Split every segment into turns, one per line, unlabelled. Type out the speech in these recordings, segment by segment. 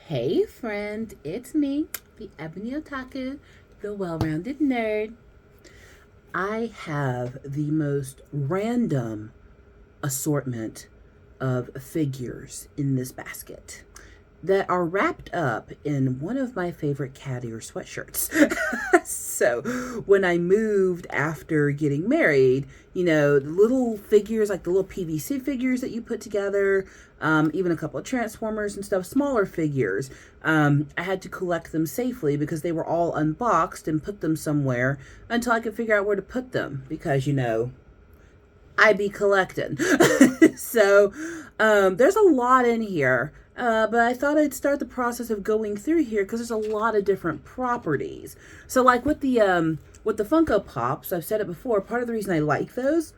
Hey friend, it's me, the Ebony Otaku, the well-rounded nerd. I have the most random assortment of figures in this basket that are wrapped up in one of my favorite cat ear sweatshirts. So when I moved after getting married, the little figures, like the little PVC figures that you put together, even a couple of Transformers and stuff, smaller figures, I had to collect them safely because they were all unboxed and put them somewhere until I could figure out where to put them because, I be collecting. So there's a lot in here. But I thought I'd start the process of going through here because there's a lot of different properties. So like with the Funko Pops, I've said it before, part of the reason I like those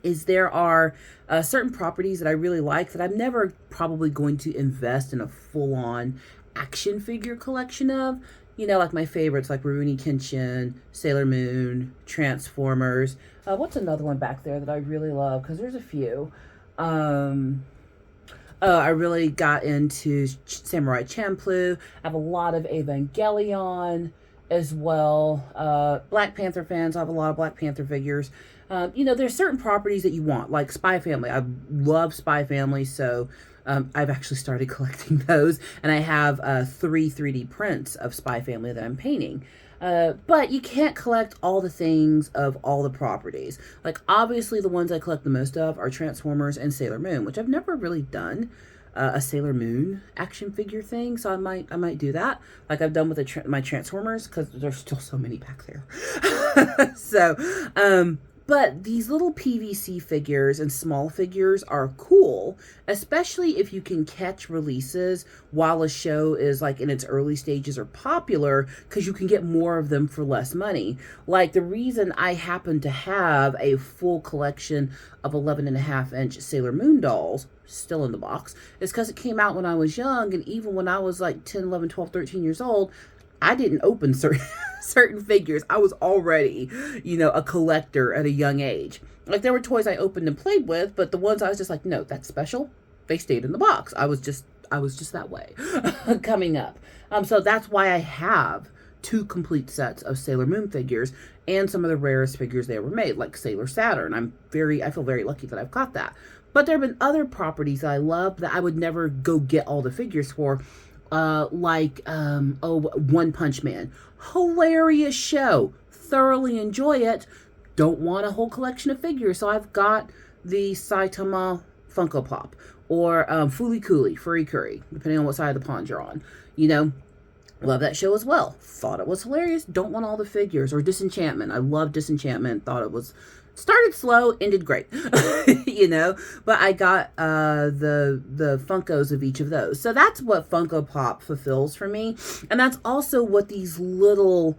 is there are certain properties that I really like that I'm never probably going to invest in a full-on action figure collection of. Like my favorites like Rurouni Kenshin, Sailor Moon, Transformers. What's another one back there that I really love? Because there's a few. I really got into Samurai Champloo. I have a lot of Evangelion as well. Black Panther fans, I have a lot of Black Panther figures. There's certain properties that you want, like Spy Family. I love Spy Family, so I've actually started collecting those. And I have 3 3D prints of Spy Family that I'm painting. But you can't collect all the things of all the properties. Like, obviously, the ones I collect the most of are Transformers and Sailor Moon, which I've never really done a Sailor Moon action figure thing, so I might do that, like I've done with my Transformers, because there's still so many back there. So, but these little PVC figures and small figures are cool, especially if you can catch releases while a show is like in its early stages or popular, because you can get more of them for less money. Like the reason I happen to have a full collection of 11.5-inch Sailor Moon dolls still in the box is because it came out when I was young, and even when I was like 10, 11, 12, 13 years old, I didn't open certain figures. I was already, a collector at a young age. Like there were toys I opened and played with, but the ones I was just like, no, that's special. They stayed in the box. I was just that way coming up. So that's why I have 2 complete sets of Sailor Moon figures and some of the rarest figures they ever made, like Sailor Saturn. I feel very lucky that I've got that. But there have been other properties that I love that I would never go get all the figures for. One Punch Man. Hilarious show. Thoroughly enjoy it. Don't want a whole collection of figures, so I've got the Saitama Funko Pop. Or Fooly Furry Curry, depending on what side of the pond you're on. Love that show as well. Thought it was hilarious. Don't want all the figures. Or Disenchantment. I love Disenchantment. Thought it was... started slow, ended great, but I got the Funkos of each of those. So that's what Funko Pop fulfills for me. And that's also what these little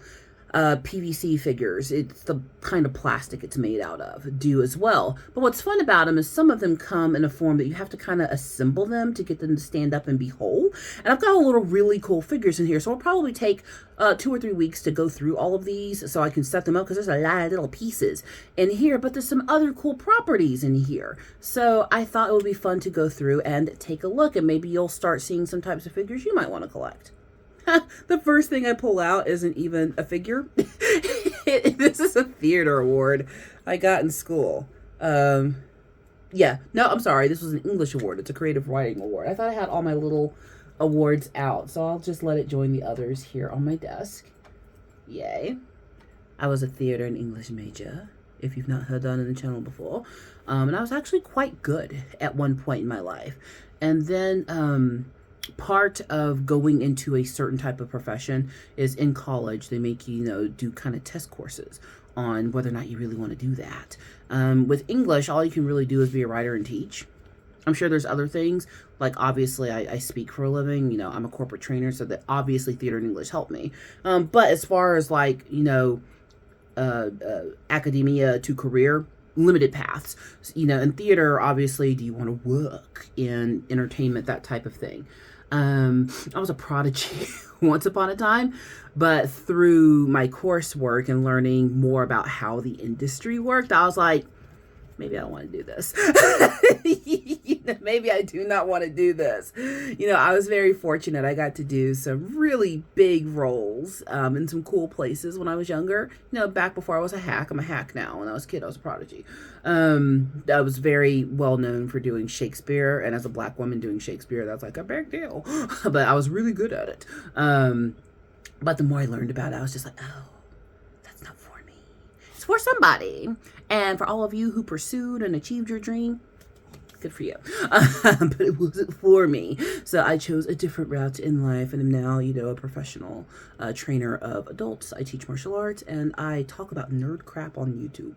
PVC figures, it's the kind of plastic it's made out of, do as well. But what's fun about them is some of them come in a form that you have to kind of assemble them to get them to stand up and be whole. And I've got a little really cool figures in here, so it'll probably take 2 or 3 weeks to go through all of these so I can set them up, because there's a lot of little pieces in here, but there's some other cool properties in here. So I thought it would be fun to go through and take a look, and maybe you'll start seeing some types of figures you might want to collect. The first thing I pull out isn't even a figure. This is a theater award I got in school. I'm sorry. This was an English award. It's a creative writing award. I thought I had all my little awards out, so I'll just let it join the others here on my desk. Yay. I was a theater and English major, if you've not heard that on the channel before. And I was actually quite good at one point in my life. And then, part of going into a certain type of profession is in college, they make you, do kind of test courses on whether or not you really want to do that. With English, all you can really do is be a writer and teach. I'm sure there's other things, like obviously I speak for a living, I'm a corporate trainer, so that obviously theater and English help me. But as far as like, academia to career, limited paths. In theater, obviously, do you want to work in entertainment, that type of thing. I was a prodigy once upon a time, but through my coursework and learning more about how the industry worked, I was like, maybe I don't want to do this. Maybe I do not want to do this. I was very fortunate. I got to do some really big roles in some cool places when I was younger. Back before I was a hack. I'm a hack now. When I was a kid, I was a prodigy. I was very well known for doing Shakespeare, and as a black woman doing Shakespeare, that's like a big deal. But I was really good at it. But the more I learned about it, I was just like, oh, that's not for me. It's for somebody. And for all of you who pursued and achieved your dream, good for you. But it wasn't for me. So I chose a different route in life and am now, a professional trainer of adults. I teach martial arts and I talk about nerd crap on YouTube.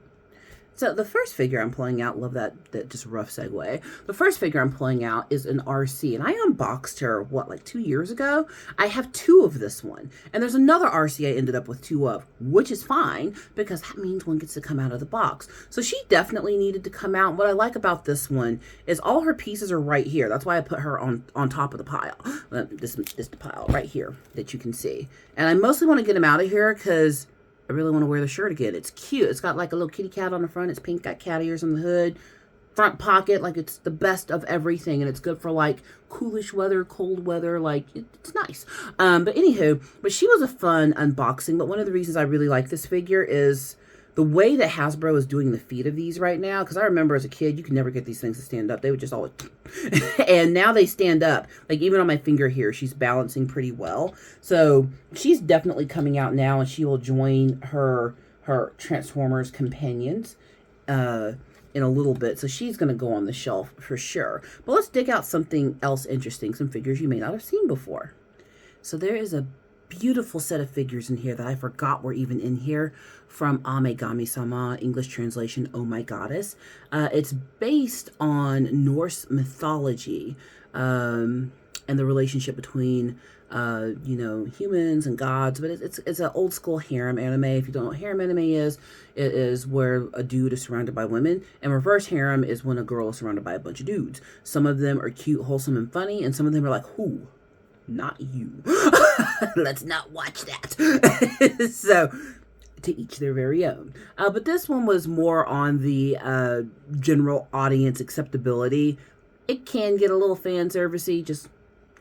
So the first figure I'm pulling out, love that just rough segue. The first figure I'm pulling out is an RC, and I unboxed her, like 2 years ago? I have 2 of this one, and there's another RC I ended up with 2 of, which is fine, because that means one gets to come out of the box. So she definitely needed to come out. What I like about this one is all her pieces are right here. That's why I put her on top of the pile. This pile right here that you can see. And I mostly want to get him out of here because I really want to wear the shirt again. It's cute. It's got like a little kitty cat on the front. It's pink, got cat ears on the hood. Front pocket, like it's the best of everything. And it's good for like coolish weather, cold weather. Like it's nice. But anywho, she was a fun unboxing. But one of the reasons I really like this figure is the way that Hasbro is doing the feet of these right now. Because I remember as a kid, you could never get these things to stand up. They would just always... And now they stand up. Like even on my finger here, she's balancing pretty well. So she's definitely coming out now, and she will join her Transformers companions in a little bit. So she's going to go on the shelf for sure. But let's dig out something else interesting, some figures you may not have seen before. So there is a beautiful set of figures in here that I forgot were even in here from Amegami-sama, English translation, Oh My Goddess. It's based on Norse mythology and the relationship between, humans and gods. But it's an old school harem anime. If you don't know what harem anime is, it is where a dude is surrounded by women. And reverse harem is when a girl is surrounded by a bunch of dudes. Some of them are cute, wholesome, and funny, and some of them are like, who? Not you. Let's not watch that. So, to each their very own. But this one was more on the general audience acceptability. It can get a little fan servicey, just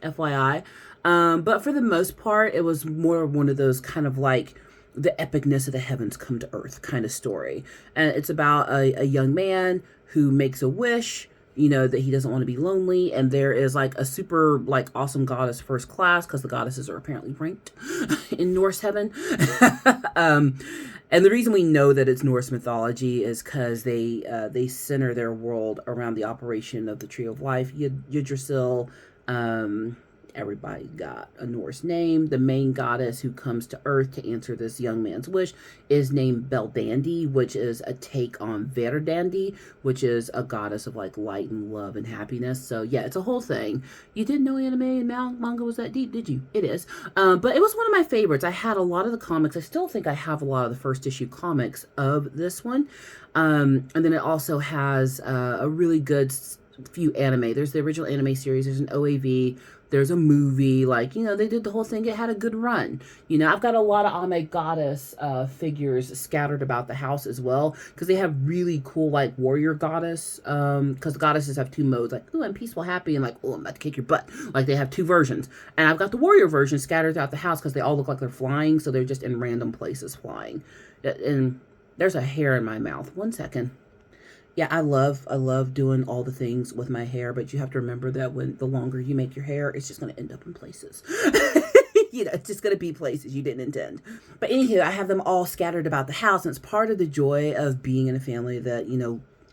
FYI. But for the most part, it was more one of those kind of like the epicness of the heavens come to earth kind of story. And it's about a young man who makes a wish, that he doesn't want to be lonely. And there is like a super like awesome goddess first class, because the goddesses are apparently ranked in Norse heaven. And the reason we know that it's Norse mythology is because they center their world around the operation of the Tree of Life. Yggdrasil, everybody got a Norse name. The main goddess who comes to Earth to answer this young man's wish is named Beldandi, which is a take on Verdandi, which is a goddess of like light and love and happiness. So yeah, it's a whole thing. You didn't know anime and manga was that deep, did you? It is. But it was one of my favorites. I had a lot of the comics. I still think I have a lot of the first issue comics of this one. And then it also has a really good few anime. There's the original anime series. There's an OAV. There's a movie, they did the whole thing. It had a good run. I've got a lot of Ame Goddess figures scattered about the house as well, because they have really cool, warrior goddess, because goddesses have 2 modes, ooh, I'm peaceful, happy, and ooh, I'm about to kick your butt. They have 2 versions. And I've got the warrior version scattered throughout the house, because they all look like they're flying, so they're just in random places flying. And there's a hair in my mouth. 1 second. Yeah, I love doing all the things with my hair, but you have to remember that the longer you make your hair, it's just going to end up in places. It's just going to be places you didn't intend. But anywho, I have them all scattered about the house, and it's part of the joy of being in a family that,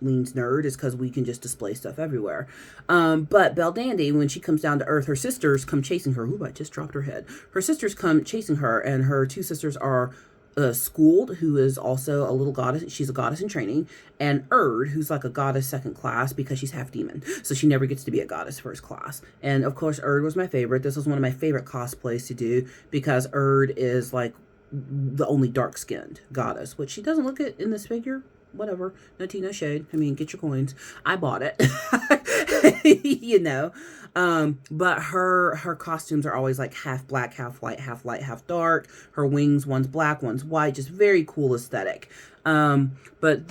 leans nerd, is because we can just display stuff everywhere. But Beldandi, when she comes down to Earth, her sisters come chasing her. Ooh, I just dropped her head. Her sisters come chasing her, and her 2 sisters are Skuld, who is also a little goddess. She's a goddess in training, and who's like a goddess second class because she's half demon, so she never gets to be a goddess first class. And of course, was my favorite. This was one of my favorite cosplays to do, because is like the only dark-skinned goddess, which she doesn't look at in this figure. whatever. No tea, no shade. I mean, get your coins. I bought it. You know. But her costumes are always like half black, half white, half light, half dark. Her wings, one's black, one's white. Just very cool aesthetic. But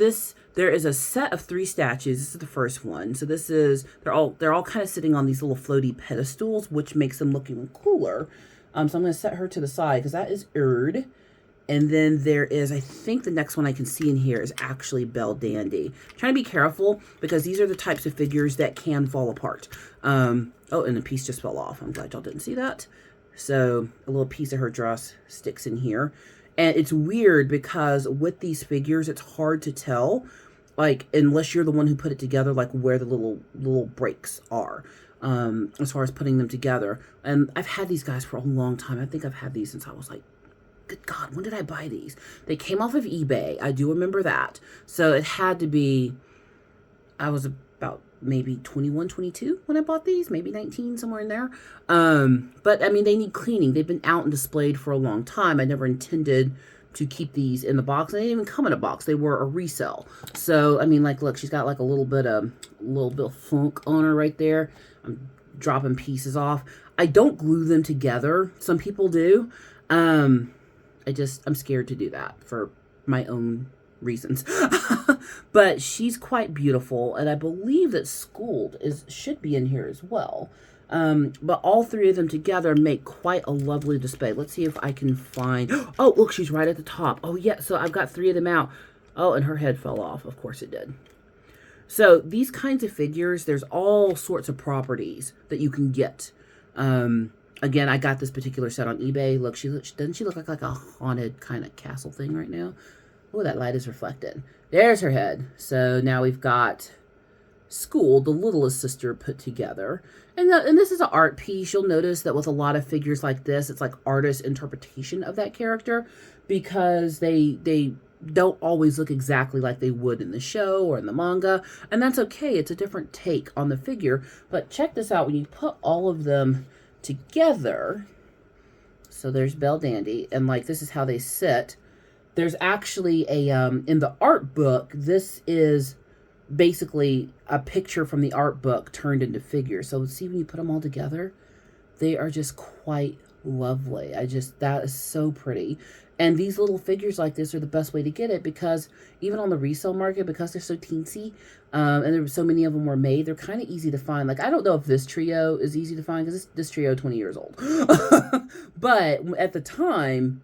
there is a set of 3 statues. This is the first one. So they're all kind of sitting on these little floaty pedestals, which makes them look even cooler. So I'm going to set her to the side because that is Erd. And then there is, I think the next one I can see in here is actually Belle Dandy. I'm trying to be careful because these are the types of figures that can fall apart. Oh, and a piece just fell off. I'm glad y'all didn't see that. So a little piece of her dress sticks in here. And it's weird because with these figures, it's hard to tell, like, unless you're the one who put it together, like where the little breaks are, as far as putting them together. And I've had these guys for a long time. I think I've had these since I was like, good God, when did I buy these? They came off of eBay. I do remember that. So it had to be, I was about maybe 21, 22 when I bought these, maybe 19, somewhere in there. But I mean, they need cleaning. They've been out and displayed for a long time. I never intended to keep these in the box. They didn't even come in a box. They were a resale. So, I mean, like, look, she's got like a little bit of funk on her right there. I'm dropping pieces off. I don't glue them together. Some people do. I'm scared to do that for my own reasons. But she's quite beautiful, and I believe that Skuld should be in here as well. But all 3 of them together make quite a lovely display. Let's see if I can find... Oh, look, she's right at the top. Oh, yeah, so I've got 3 of them out. Oh, and her head fell off. Of course it did. So these kinds of figures, there's all sorts of properties that you can get. Again, I got this particular set on eBay. Look, doesn't she look like a haunted kind of castle thing right now? Oh, that light is reflected. There's her head. So now we've got Skuld, the littlest sister, put together. And this is an art piece. You'll notice that with a lot of figures like this, it's like artist interpretation of that character because they don't always look exactly like they would in the show or in the manga. And that's okay. It's a different take on the figure. But check this out. When you put all of them together, so there's Belle Dandy, and like this is how they sit. There's actually a in the art book, this is basically a picture from the art book turned into figures. So see, when you put them all together, they are just quite lovely. That is so pretty. And these little figures like this are the best way to get it because even on the resale market, because they're so teensy, and there were so many of them were made, they're kind of easy to find. Like, I don't know if this trio is easy to find because this trio 20 years old. But at the time,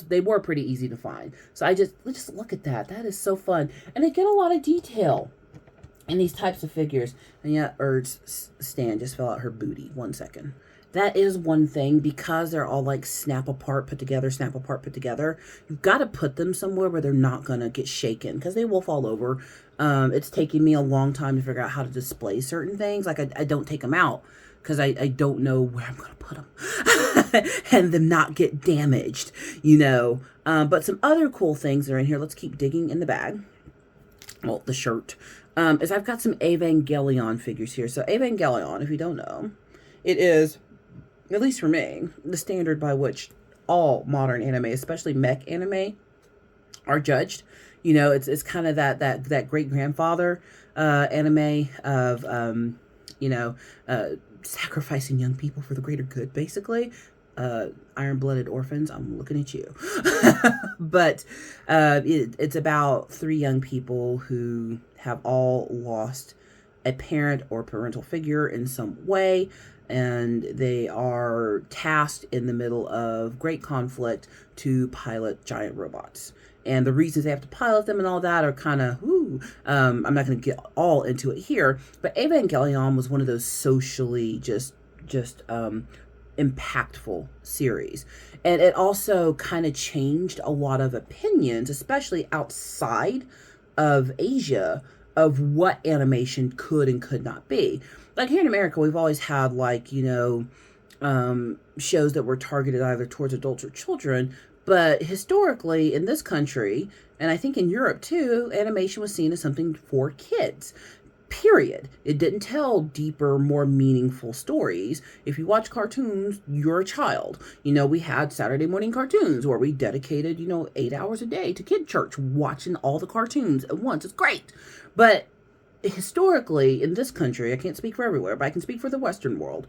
they were pretty easy to find. So let's just look at that. That is so fun. And they get a lot of detail in these types of figures. And yeah, Erd's stand just fell out her booty. 1 second. That is one thing, because they're all like snap apart, put together, snap apart, put together. You've got to put them somewhere where they're not going to get shaken because they will fall over. It's taking me a long time to figure out how to display certain things. Like I don't take them out because I don't know where I'm going to put them and them not get damaged, you know. But some other cool things are in here. Let's keep digging in the bag. Well, the shirt. Is I've got some Evangelion figures here. So Evangelion, if you don't know, it is, at least for me, the standard by which all modern anime, especially mech anime, are judged. You know, it's kind of that great grandfather anime of sacrificing young people for the greater good, basically. Iron-blooded orphans, I'm looking at you. But it's about 3 young people who have all lost a parent or parental figure in some way, and they are tasked in the middle of great conflict to pilot giant robots. And the reasons they have to pilot them and all that are kind of, I'm not going to get all into it here, but Evangelion was one of those socially just impactful series. And it also kind of changed a lot of opinions, especially outside of Asia, of what animation could and could not be. Like here in America, we've always had shows that were targeted either towards adults or children. But historically, in this country, and I think in Europe too, animation was seen as something for kids. Period. It didn't tell deeper, more meaningful stories. If you watch cartoons, you're a child. We had Saturday morning cartoons where we dedicated, 8 hours a day to kid church watching all the cartoons at once. It's great. But historically, in this country, I can't speak for everywhere, but I can speak for the Western world,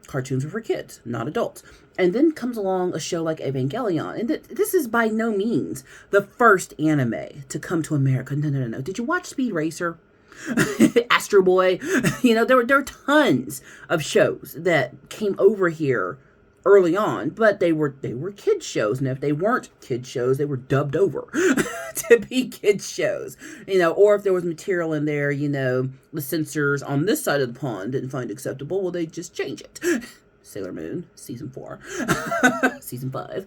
cartoons were for kids, not adults. And then comes along a show like Evangelion. And this is by no means the first anime to come to America. No. Did you watch Speed Racer? Astro Boy? There were tons of shows that came over here early on, but they were kids shows. And if they weren't kids shows, they were dubbed over to be kids shows. Or if there was material in there, the censors on this side of the pond didn't find acceptable, well, they just change it. Sailormoon, season 4, season 5.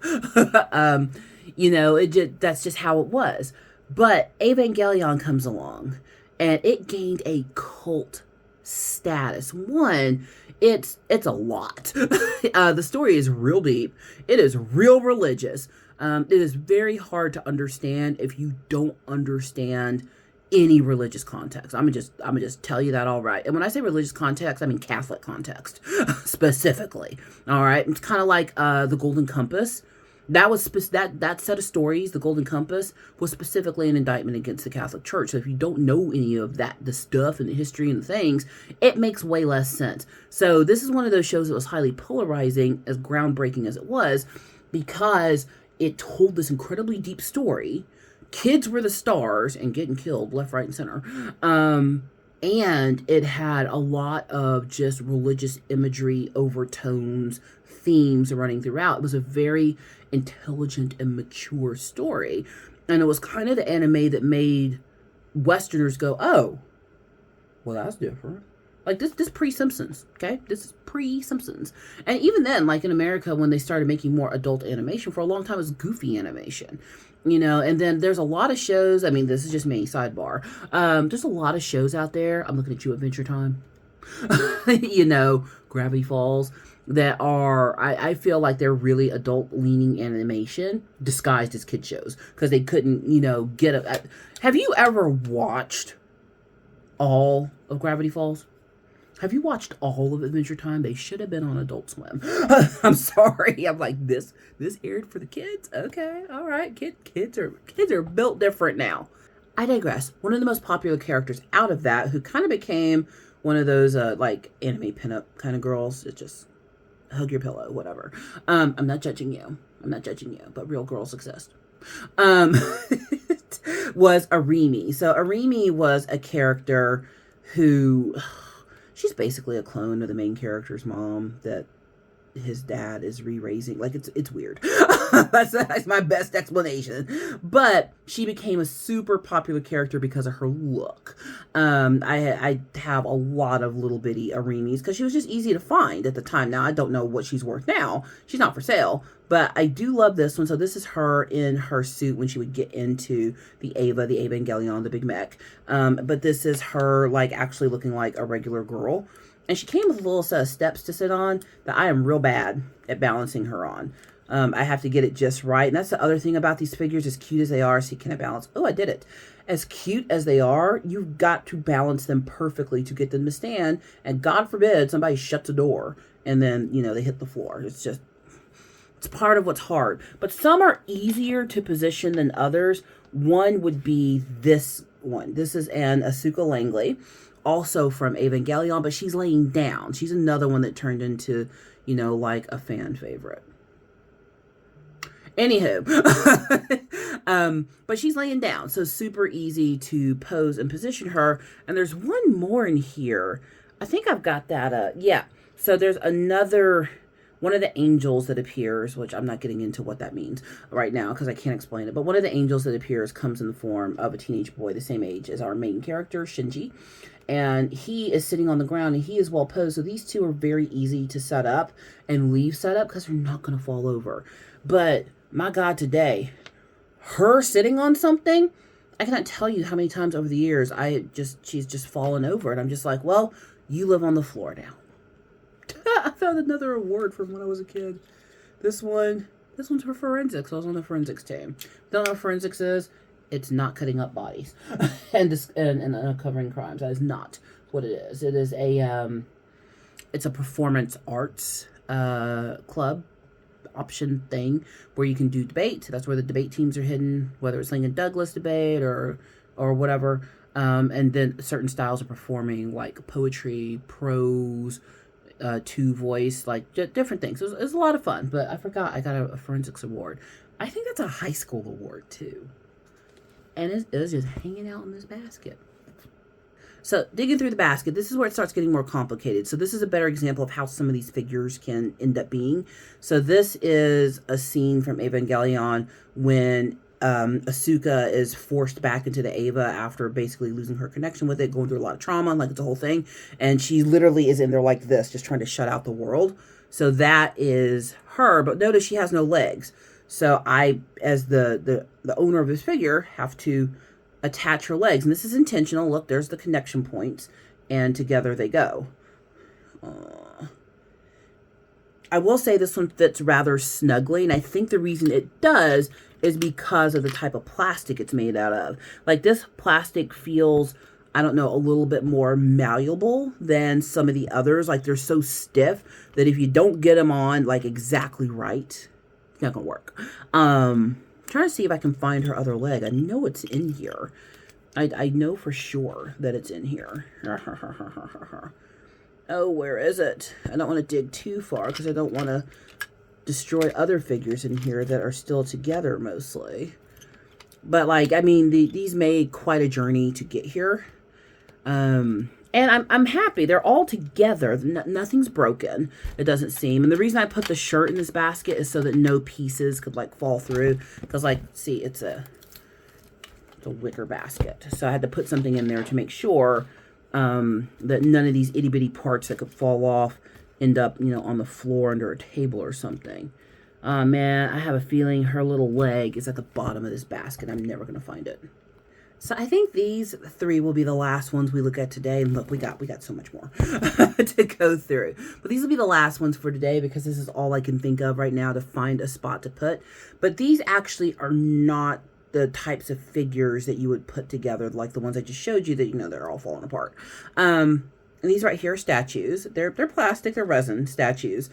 That's just how it was. But Evangelion comes along, and it gained a cult status. One, it's a lot. The story is real deep. It is real religious. It is very hard to understand if you don't understand any religious context. I'm gonna just tell you that, all right. And when I say religious context, I mean Catholic context specifically. All right, it's kind of like the Golden Compass. That was that set of stories, the Golden Compass, was specifically an indictment against the Catholic Church. So if you don't know any of that, the stuff and the history and the things, it makes way less sense. So this is one of those shows that was highly polarizing, as groundbreaking as it was, because it told this incredibly deep story. Kids were the stars and getting killed left, right, and center. And it had a lot of just religious imagery, overtones, themes running throughout. It was a very intelligent and mature story. And it was kind of the anime that made Westerners go, oh, well, that's different. Like this pre-Simpsons, okay? This is pre-Simpsons. And even then, like in America, when they started making more adult animation, for a long time it was goofy animation. And then there's a lot of shows. I mean, this is just me, sidebar. There's a lot of shows out there. I'm looking at you, Adventure Time. Gravity Falls, that are, I feel like they're really adult-leaning animation disguised as kid shows. Because they couldn't, get a... Have you ever watched all of Gravity Falls? Have you watched all of Adventure Time? They should have been on Adult Swim. I'm sorry. I'm like, this aired for the kids? Okay, all right. Kids are built different now. I digress. One of the most popular characters out of that, who kind of became one of those like anime pinup kind of girls, that just hug your pillow, whatever. I'm not judging you. But real girls exist. Was Arimi. So Arimi was a character who... She's basically a clone of the main character's mom that his dad is re-raising. Like, it's weird. That's my best explanation. But she became a super popular character because of her look. I have a lot of little bitty Arimis because she was just easy to find at the time. Now, I don't know what she's worth now. She's not for sale. But I do love this one. So this is her in her suit when she would get into the Evangelion, the big mech. But this is her, like, actually looking like a regular girl. And she came with a little set of steps to sit on that I am real bad at balancing her on. I have to get it just right. And that's the other thing about these figures, as cute as they are. See, can I balance? Oh, I did it. As cute as they are, you've got to balance them perfectly to get them to stand. And God forbid somebody shuts a door and then, they hit the floor. It's part of what's hard. But some are easier to position than others. One would be this one. This is an Asuka Langley, also from Evangelion, but she's laying down. She's another one that turned into, like a fan favorite. Anywho, but she's laying down, so super easy to pose and position her. And there's one more in here. I think I've got that. Yeah. So there's another... One of the angels that appears, which I'm not getting into what that means right now because I can't explain it, but one of the angels that appears comes in the form of a teenage boy the same age as our main character, Shinji. And he is sitting on the ground and he is well posed. So these two are very easy to set up and leave set up because they're not going to fall over. But my God, today, her sitting on something, I cannot tell you how many times over the years she's just fallen over. And I'm just like, well, you live on the floor now. I found another award from when I was a kid. This one's for forensics. I was on the forensics team. Don't know what forensics is. It's not cutting up bodies and uncovering crimes. That is not what it is. It is it's a performance arts club option thing where you can do debate. That's where the debate teams are hidden, whether it's Lincoln Douglas debate or whatever. And then certain styles of performing, like poetry, prose, two voice, like different things. It was a lot of fun, but I forgot I got a forensics award. I think that's a high school award too. And it was just hanging out in this basket. So digging through the basket, this is where it starts getting more complicated. So this is a better example of how some of these figures can end up being. So this is a scene from Evangelion when Asuka is forced back into the Eva after basically losing her connection with it, going through a lot of trauma, like it's a whole thing. And she literally is in there like this, just trying to shut out the world. So that is her, but notice she has no legs. So I, as the owner of this figure, have to attach her legs. And this is intentional. Look, there's the connection points, and together they go. I will say this one fits rather snugly, and I think the reason it does is because of the type of plastic it's made out of. Like, this plastic feels, I don't know, a little bit more malleable than some of the others. Like, they're so stiff that if you don't get them on, like, exactly right, it's not gonna work. Trying to see if I can find her other leg. I know it's in here. I know for sure that it's in here. Oh, where is it? I don't want to dig too far because I don't want to destroy other figures in here that are still together mostly. But, like, I mean, these made quite a journey to get here. And I'm happy. They're all together. Nothing's broken, it doesn't seem. And the reason I put the shirt in this basket is so that no pieces could, like, fall through. Because, like, see, it's a wicker basket. So I had to put something in there to make sure that none of these itty-bitty parts that could fall off end up, you know, on the floor under a table or something. Man, I have a feeling her little leg is at the bottom of this basket. I'm never going to find it. So I think these three will be the last ones we look at today. And look, we got so much more to go through. But these will be the last ones for today because this is all I can think of right now to find a spot to put. But these actually are not the types of figures that you would put together, like the ones I just showed you that, you know, they're all falling apart. And these right here are statues. They're plastic, they're resin statues.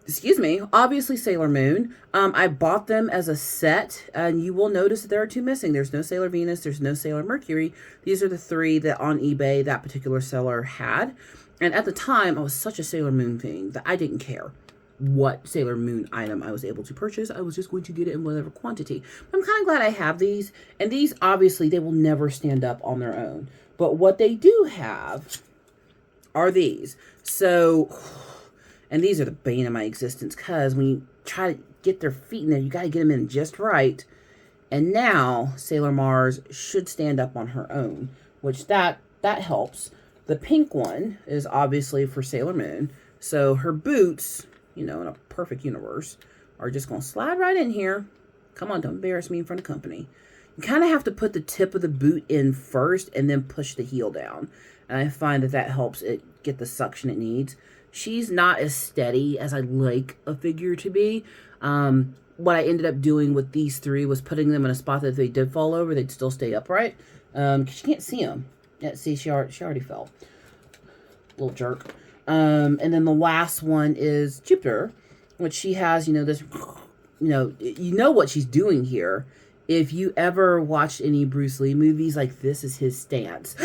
Excuse me, obviously Sailor Moon. I bought them as a set, and you will notice that there are two missing. There's no Sailor Venus, there's no Sailor Mercury. These are the three that on eBay that particular seller had. And at the time, I was such a Sailor Moon thing that I didn't care what Sailor Moon item I was able to purchase. I was just going to get it in whatever quantity. But I'm kind of glad I have these. And these, obviously, they will never stand up on their own. But what they do have are these. So, and these are the bane of my existence, because when you try to get their feet in there, you got to get them in just right. And now Sailor Mars should stand up on her own, which that helps. The pink one is obviously for Sailor Moon. So her boots, you know, in a perfect universe, are just going to slide right in here. Come on, don't embarrass me in front of company. You kind of have to put the tip of the boot in first and then push the heel down. And I find that helps it get the suction it needs. She's not as steady as I like a figure to be. What I ended up doing with these three was putting them in a spot that if they did fall over, they'd still stay upright. Because you can't see them. Yeah, see, she already fell. Little jerk. And then the last one is Jupiter, which she has, you know, this, you know what she's doing here. If you ever watched any Bruce Lee movies, like, this is his stance.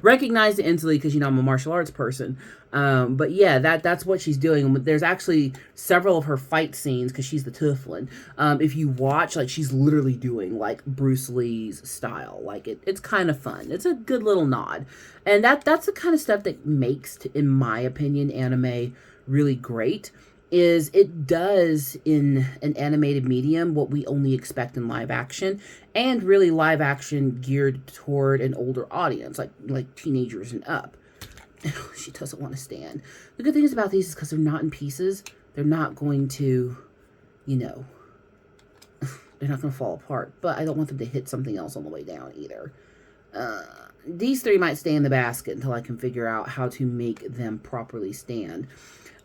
Recognize it instantly because, you know, I'm a martial arts person. But yeah, that's what she's doing. There's actually several of her fight scenes because she's the tough one. If you watch, like, she's literally doing, like, Bruce Lee's style. Like, it's kind of fun. It's a good little nod. And that's the kind of stuff that makes, in my opinion, anime really great. Is it does in an animated medium what we only expect in live action, and really live action geared toward an older audience, like teenagers and up. She doesn't want to stand. The good thing is about these is because they're not in pieces, they're not going to, you know, they're not going to fall apart, but I don't want them to hit something else on the way down either. These three might stay in the basket until I can figure out how to make them properly stand.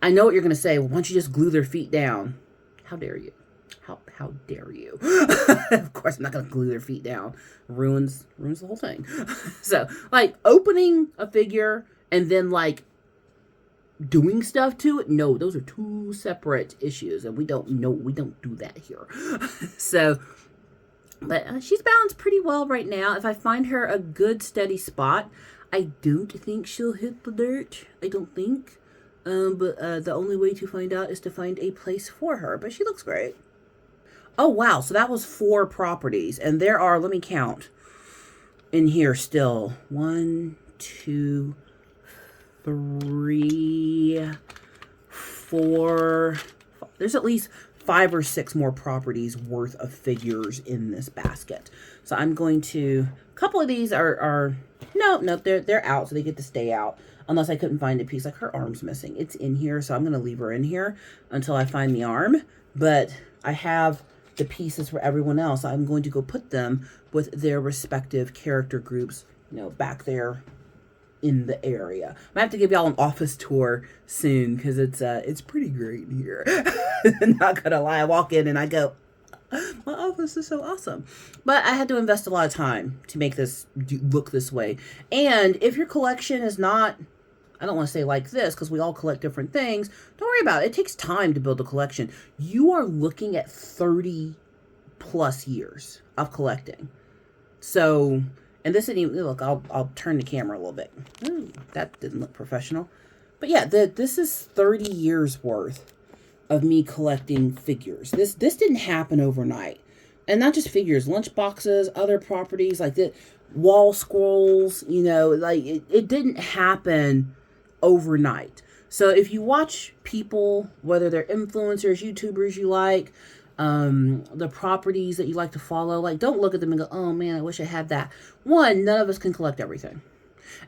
I know what you're going to say. Well, why don't you just glue their feet down? How dare you? How dare you? Of course, I'm not gonna glue their feet down. Ruins the whole thing. So, like, opening a figure and then, like, doing stuff to it, no, those are two separate issues, and we don't do that here. So, but she's balanced pretty well right now. If I find her a good steady spot, I don't think she'll hit the dirt. I don't think. But the only way to find out is to find a place for her. But she looks great. Oh, wow. So that was 4 properties. And there are, let me count in here still. 1, 2, 3, 4. There's at least 5 or 6 more properties worth of figures in this basket. So I'm going to, a couple of these are no, they're out, so they get to stay out. Unless I couldn't find a piece, like her arm's missing. It's in here, so I'm going to leave her in here until I find the arm. But I have the pieces for everyone else. I'm going to go put them with their respective character groups, back there in the area. I have to give y'all an office tour soon because it's pretty great here. Not gonna lie, I walk in and I go, my office is so awesome. But I had to invest a lot of time to make this look this way. And if your collection is not, I don't want to say like this because we all collect different things. Don't worry about it. It takes time to build a collection. You are looking at 30 plus years of collecting. So, and this isn't even, look, I'll turn the camera a little bit. Ooh, that didn't look professional. But yeah, this is 30 years worth of me collecting figures. This didn't happen overnight. And not just figures, lunch boxes, other properties like the wall scrolls, like it didn't happen overnight. So if you watch people, whether they're influencers, YouTubers you like, the properties that you like to follow, like don't look at them and go, oh man, I wish I had that. One, none of us can collect everything.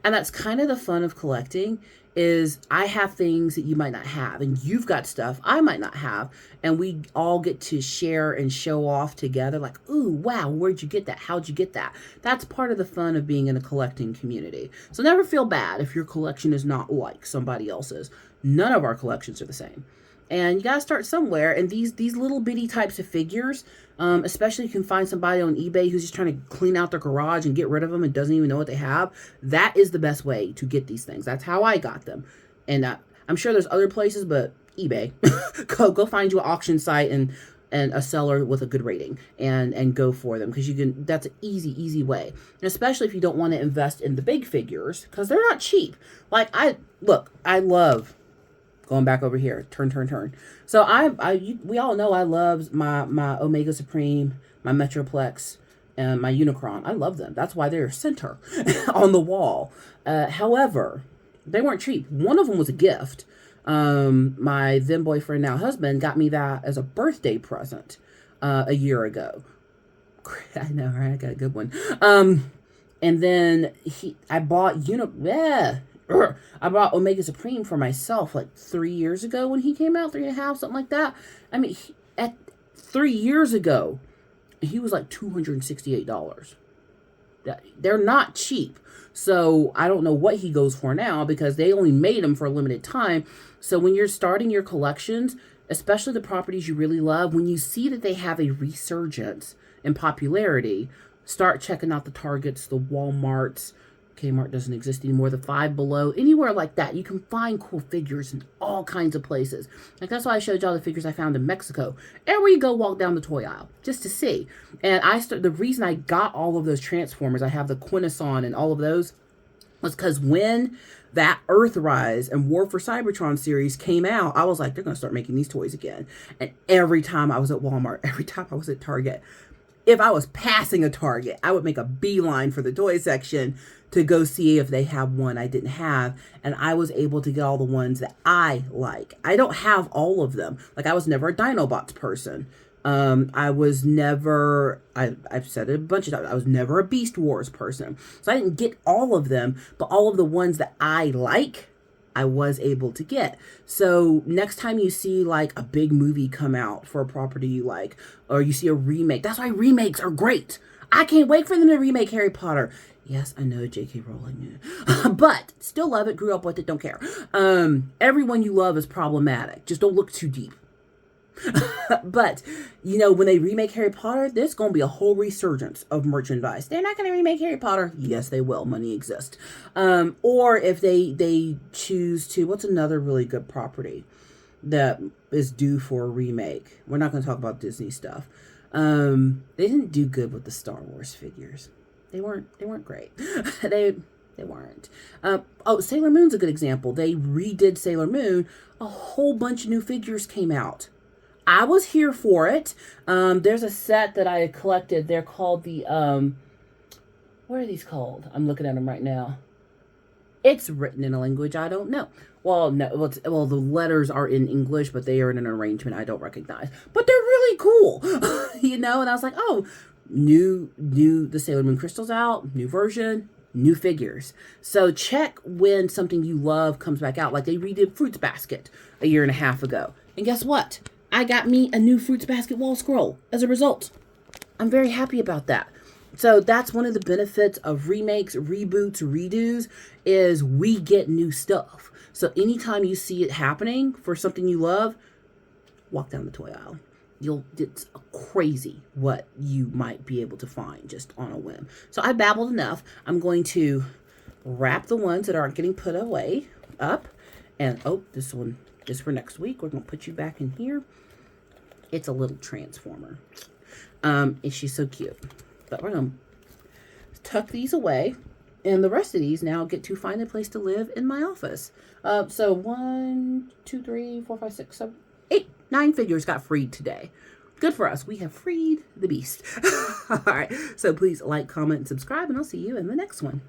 And that's kind of the fun of collecting is I have things that you might not have and you've got stuff I might not have. And we all get to share and show off together like, ooh, wow, where'd you get that? How'd you get that? That's part of the fun of being in a collecting community. So never feel bad if your collection is not like somebody else's. None of our collections are the same. And you got to start somewhere. And these little bitty types of figures, especially if you can find somebody on eBay who's just trying to clean out their garage and get rid of them and doesn't even know what they have. That is the best way to get these things. That's how I got them. And I'm sure there's other places, but eBay. go find you an auction site and a seller with a good rating and go for them. Because that's an easy way. And especially if you don't want to invest in the big figures because they're not cheap. Like I love... Going back over here, turn. So we all know I love my Omega Supreme, my Metroplex, and my Unicron. I love them. That's why they're center on the wall. However, they weren't cheap. One of them was a gift. My then boyfriend, now husband, got me that as a birthday present a year ago. I know, right? I got a good one. And then I bought I bought Omega Supreme for myself like 3 years ago when he came out, 3.5, something like that. I mean, at 3 years ago, he was like $268. They're not cheap. So I don't know what he goes for now because they only made them for a limited time. So when you're starting your collections, especially the properties you really love, when you see that they have a resurgence in popularity, start checking out the Targets, the Walmarts. Kmart doesn't exist anymore. The Five Below, anywhere like that, you can find cool figures in all kinds of places. Like that's why I showed y'all the figures I found in Mexico. Everywhere you go, walk down the toy aisle just to see. And the reason I got all of those Transformers, I have the Quintesson and all of those, was because when that Earthrise and War for Cybertron series came out, I was like, they're gonna start making these toys again. And every time I was at Walmart, every time I was at Target, if I was passing a Target, I would make a beeline for the toy section to go see if they have one I didn't have. And I was able to get all the ones that I like. I don't have all of them. Like I was never a Dinobots person. I was never, I've said it a bunch of times, I was never a Beast Wars person. So I didn't get all of them, but all of the ones that I like, I was able to get. So next time you see like a big movie come out for a property you like, or you see a remake, that's why remakes are great. I can't wait for them to remake Harry Potter. Yes, I know, J.K. Rowling, but still love it, grew up with it, don't care. Everyone you love is problematic. Just don't look too deep. But, you know, when they remake Harry Potter, there's going to be a whole resurgence of merchandise. They're not going to remake Harry Potter. Yes, they will. Money exists. Or if they choose to, what's another really good property that is due for a remake? We're not going to talk about Disney stuff. They didn't do good with the Star Wars figures. They weren't great. they weren't. Sailor Moon's a good example. They redid Sailor Moon. A whole bunch of new figures came out. I was here for it. There's a set that I collected. They're called the, what are these called? I'm looking at them right now. It's written in a language I don't know. Well, no, well, the letters are in English, but they are in an arrangement I don't recognize. But they're really cool, you know? And I was like, oh, the Sailor Moon crystals out, new version, new figures. So check when something you love comes back out. Like they redid Fruits Basket a year and a half ago. And guess what? I got me a new Fruits Basket wall scroll as a result. I'm very happy about that. So that's one of the benefits of remakes, reboots, redos, is we get new stuff. So anytime you see it happening for something you love, walk down the toy aisle. It's crazy what you might be able to find just on a whim. So I babbled enough. I'm going to wrap the ones that aren't getting put away up. And, this one is for next week. We're going to put you back in here. It's a little Transformer. And she's so cute. But we're going to tuck these away. And the rest of these now get to find a place to live in my office. So 1, 2, 3, 4, 5, 6, 7, 8, 9 figures got freed today. Good for us. We have freed the beast. All right. So please like, comment, and subscribe, and I'll see you in the next one.